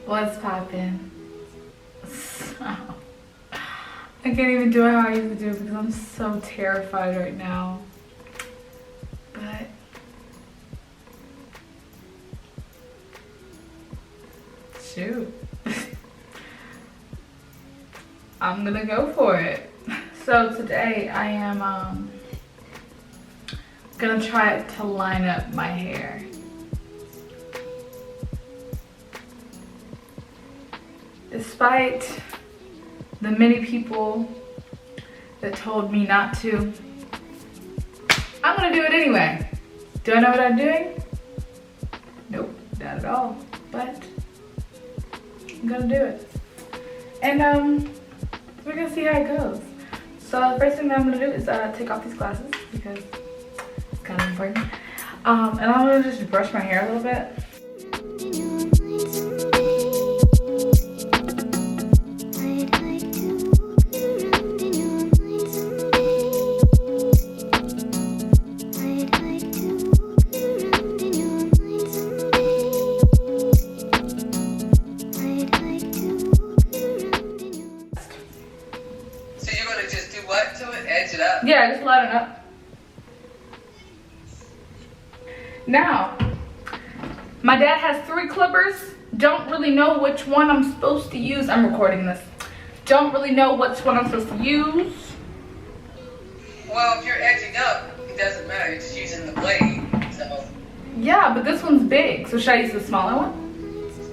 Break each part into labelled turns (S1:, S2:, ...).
S1: What's poppin'? I can't even do it how I used to do it because I'm so terrified right now. But shoot. I'm gonna go for it. So today I am gonna try to line up my hair. Despite the many people that told me not to, I'm gonna do it anyway. Do I know what I'm doing? Nope, not at all, but I'm gonna do it. And we're gonna see how it goes. So the first thing that I'm gonna do is take off these glasses because it's kind of important. And I'm gonna just brush my hair a little bit. Yeah, just lighten up. Now, my dad has 3 clippers. Don't really know which one I'm supposed to use. I'm recording this. Don't really know which one I'm supposed to use.
S2: Well, if you're edging up, it doesn't matter. You're just using the blade. So.
S1: Yeah, but this one's big. So should I use the smaller one?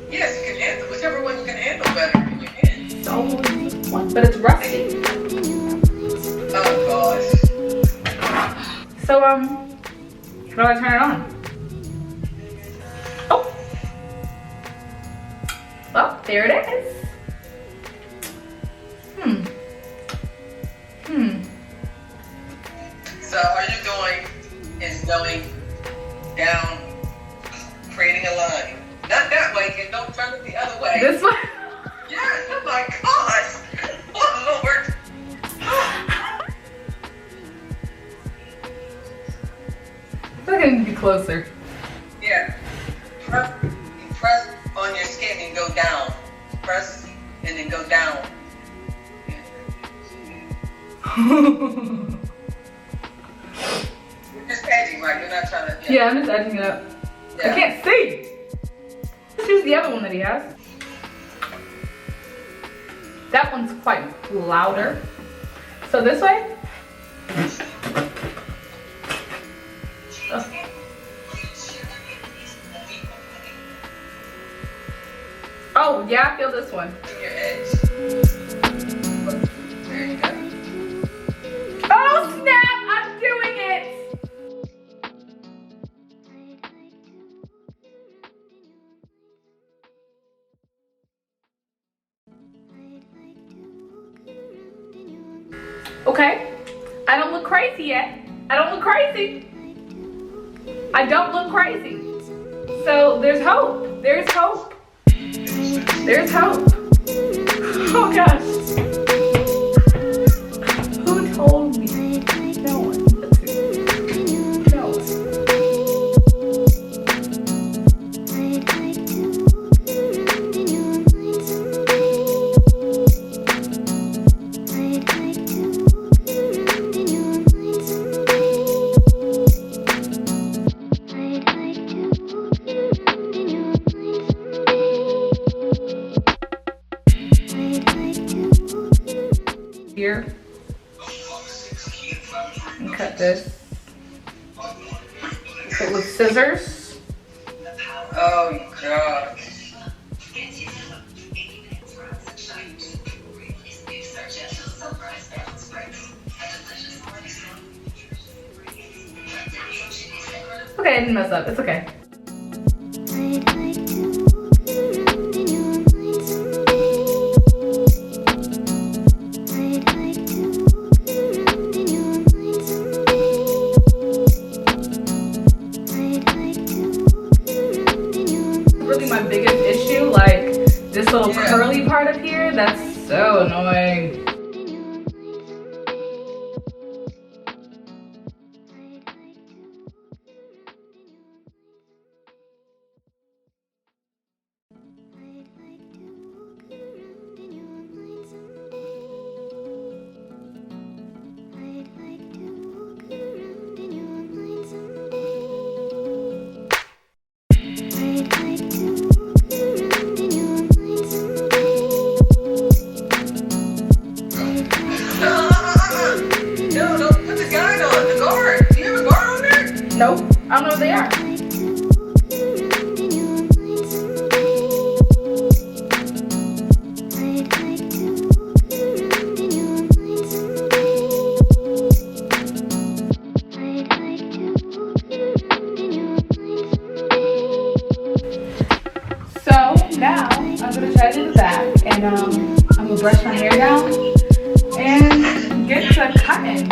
S2: Yes, you can handle whichever one you can handle better in your hand.
S1: So this one, but it's rusty.
S2: Oh gosh.
S1: So how do I turn it on? Oh. Well, there it is.
S2: So all you're doing is going down, creating a line. Not that way, and don't turn it the other way.
S1: This way?
S2: Yes, oh my gosh. Oh Lord.
S1: I think I need to be closer.
S2: Yeah. Press on your skin and go down. Press and then go down. You're just edging, right? You're not trying to.
S1: Yeah, I'm just edging it up. Yeah. I can't see. Let's use the other one that he has. That one's quite louder. So this way. Oh, yeah, I feel this one.
S2: Your edge. There you go.
S1: Oh, snap! I'm doing it! Okay. I don't look crazy yet. I don't look crazy. I don't look crazy. So there's hope. There's hope. There's hope. Oh gosh. Who told me? No one. No one. Here and cut this. Cut with scissors.
S2: Oh God.
S1: Okay, I didn't mess up. It's okay. Really my biggest issue, like this little curly part up here, that's so annoying. Nope, I don't know what they are. So now I'm gonna try to do the back, and I'm gonna brush my hair down and get to cutting.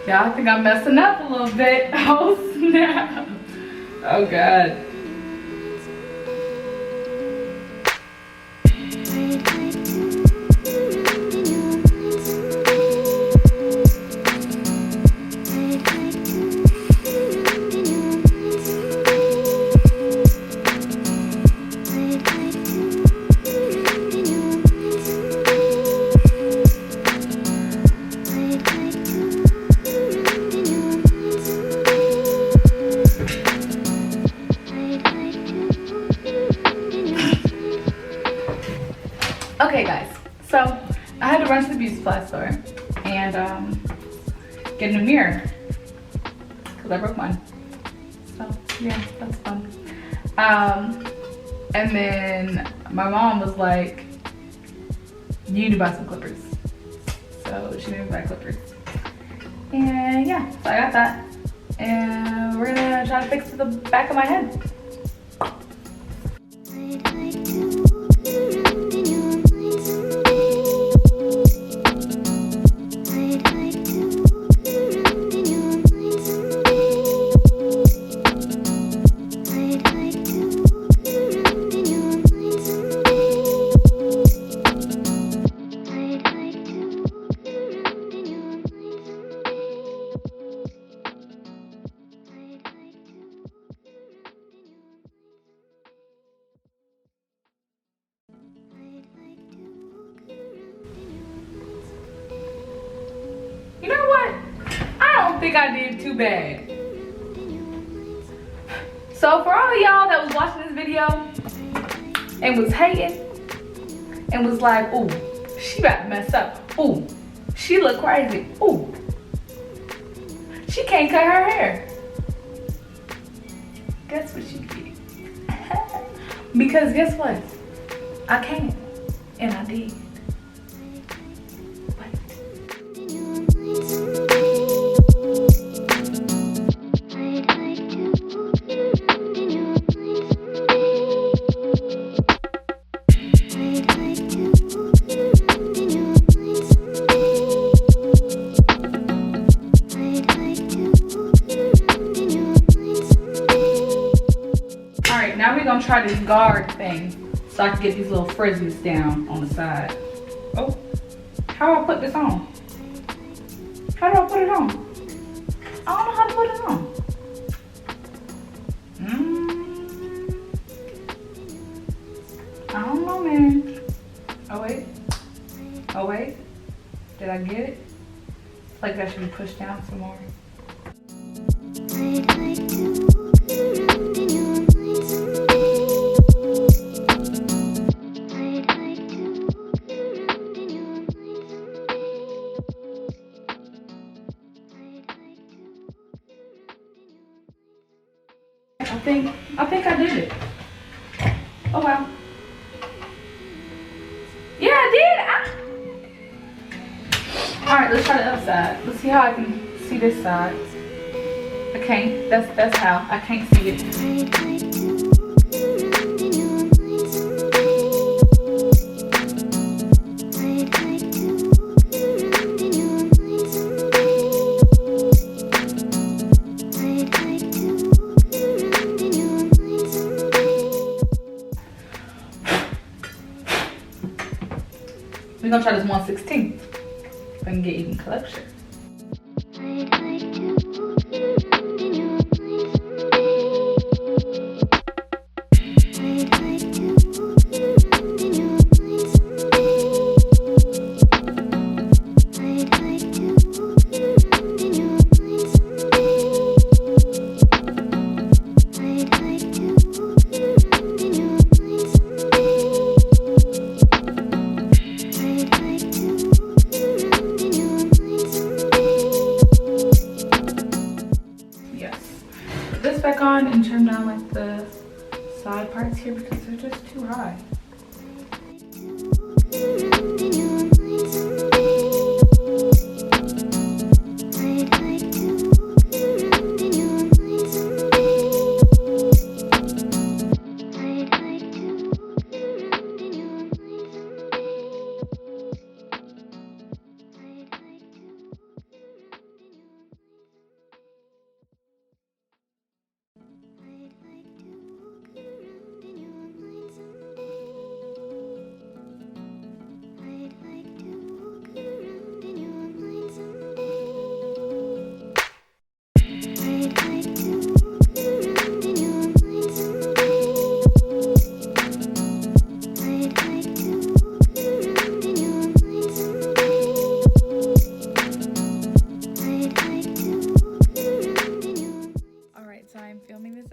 S1: Y'all think I'm messing up a little bit. Oh snap. Oh god. Okay guys, so I had to run to the beauty supply store and get a new mirror because I broke mine. So yeah, that's fun. And then my mom was like, you need to buy some clippers. So she made me buy clippers. And yeah, so I got that. And we're gonna try to fix the back of my head. You know what? I don't think I did too bad. So for all of y'all that was watching this video and was hating and was like, ooh, she about to mess up. Ooh, she look crazy. Ooh, she can't cut her hair. Guess what she did? Because guess what? I can, and I did. Alright, now we're gonna try this guard thing so I can get these little frizzies down on the side. Oh, how do I put this on? How do I put it on? I don't know how to put it on. I don't know, man. Oh wait. Oh wait. Did I get it? Like that should be pushed down some more. I think I did it. Oh wow. Yeah, I did. Alright, let's try the other side. Let's see how I can see this side. I can't. That's how. I can't see it. We're gonna try this 1/16. If I can get even closer. Back on and trim down like the side parts here because they're just too high.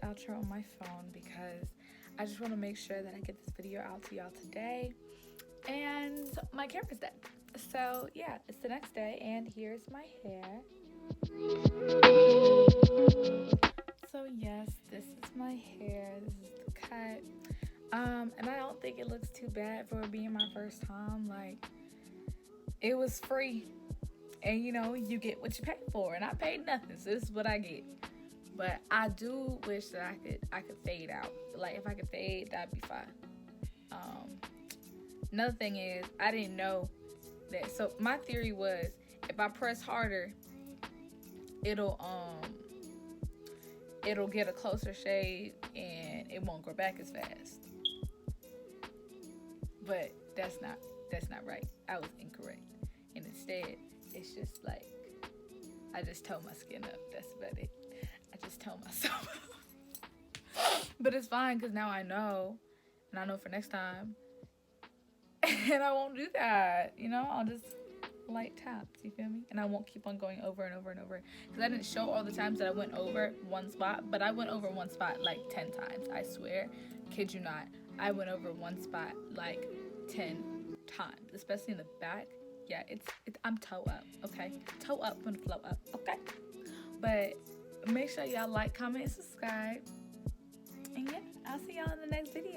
S1: Outro on my phone because I just want to make sure that I get this video out to y'all today, and my camera's dead. So yeah, it's the next day and here's my hair. So yes, this is my hair. This is the cut. And I don't think it looks too bad for being my first time. Like, it was free, and you know, you get what you pay for, and I paid nothing, so this is what I get. But I do wish that I could fade out. Like, if I could fade, that'd be fine. Another thing is, I didn't know that. So my theory was, if I press harder, it'll get a closer shade and it won't grow back as fast. But that's not right. I was incorrect. And instead, it's just like, I just tone my skin up. That's about it. I just tell myself. But it's fine because now I know, and I know for next time. And I won't do that, you know? I'll just light taps, you feel me? And I won't keep on going over and over and over. Because I didn't show all the times that I went over one spot, but I went over one spot like 10 times. I swear, kid you not. I went over one spot like 10 times, especially in the back. Yeah, I'm toe up, okay? Toe up and flow up, okay? But make sure y'all like, comment, and subscribe. And yeah, I'll see y'all in the next video.